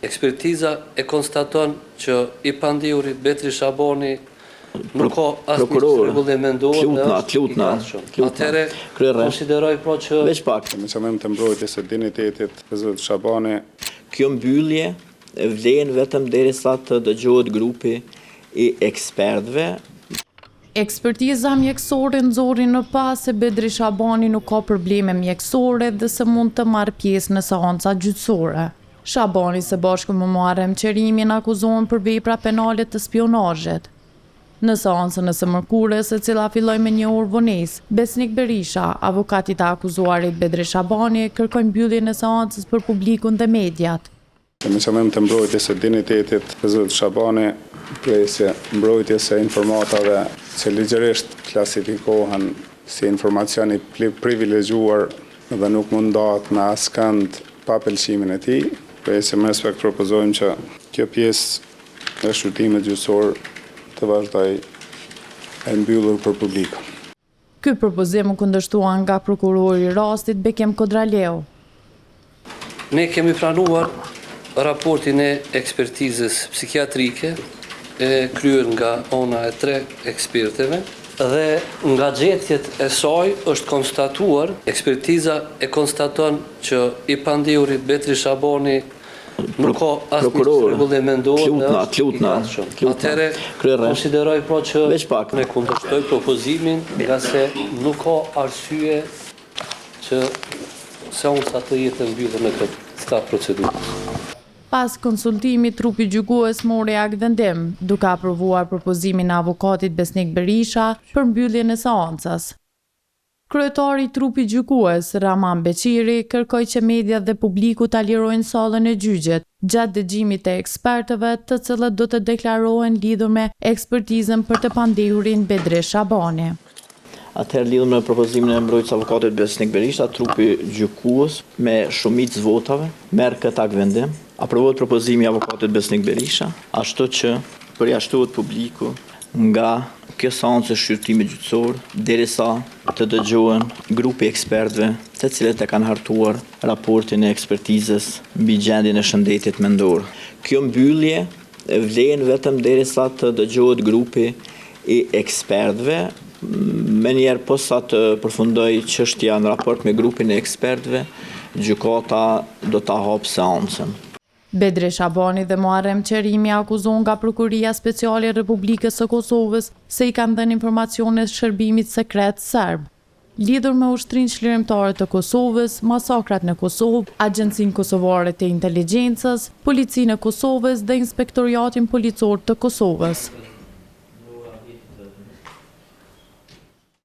Ekspertiza e konstaton që i pandihuri Betri Shabani nuk ka asnjë rregull mendor dhe është i gatshëm. Atëherë konsideroj pra që veç pak me qëllim të mbrojtjes së dinjitetit të Zot Shabani. Kjo mbyllje vlen vetëm derisa të dëgjohet grupi i ekspertëve. Ekspertiza mjekësore nxorri në pas se Betri Shabani nuk ka probleme mjekësore dhe se mund të marrë pjesë në seanca gjyqësore. Shabani së bashku me Muharrem Qerimin akuzohen për vepra penale të spionazhit. Në seancën e së mërkurës, e cila filloi me një orë vonesë, Besnik Berisha, avokatit e akuzuarit Betri Shabani, kërkoi mbylljen e seancës për publikun dhe mediat. Me qëllim të mbrojtjes së dinjitetit të Zot Shabani, plesje mbrojtjes së informatave që ligjërisht klasifikohen si informacioni privilegjuar dhe nuk mundohet në askënd pa pëlqimin e tij. Plesje me respekt propozojmë që kjo pjesë e shqyrtimit gjyqësor të vazhdoj e mbyllur për publikun. Ky propozim u kundërshtua nga prokurori i rastit Bekem Kodraleu. Ne kemi pranuar raportin e ekspertizës psikiatrike e kryer nga ona e 3 ekspertëve dhe nga gjetjet e saj është konstatuar, ekspertiza e konstaton që i pandihuri Betri Shabani nuk ka asnjë rregull mendor dhe është i gatshëm. Atëherë konsideroj pra që ne kundërshtoj propozimin nga se nuk ka arsye që seanca të jetë mbyllur në këtë procedurë. Pas konsultimit, trupi gjykues mori akt vendim, duke aprovuar propozimin e avokatit Besnik Berisha për mbylljen e seancës. Kryetari i trupit gjykues, Rahman Beqiri, kërkoi që media dhe publiku ta lirojnë sallën e gjyqit gjatë dëgjimit të ekspertëve, të cilët do të deklarohen lidhur me ekspertizën për të pandihurin Betri Shabani. Atëherë lidhur me propozimin e mbrojtës avokatit Besnik Berisha, trupi gjykues me shumicë votave merr këtë akt vendim. Aprovohet propozimi i avokatit Besnik Berisha, ashtu që përjashtohet publiku nga kjo seancë e shqyrtimit gjyqësor derisa të dëgjohen grupi ekspertëve, të cilët e kanë hartuar raportin e ekspertizës mbi gjendjen e shëndetit mendor. Kjo mbyllje vlen vetëm derisa të dëgjohet grupi i ekspertëve. Menjëherë posa të përfundoj çështja në raport me grupin e ekspertëve, gjykata do ta hapë seancën. Betri Shabani dhe Muharrem Qerimi akuzohen nga Prokuria Speciale e Republikës së Kosovës se i kanë dhënë informacione shërbimit sekret serb lidhur me ushtrinë çlirimtare të Kosovës, masakrat në Kosovë, Agjencinë Kosovare të Inteligjencës, Policinë e Kosovës dhe Inspektoriatin Policor të Kosovës.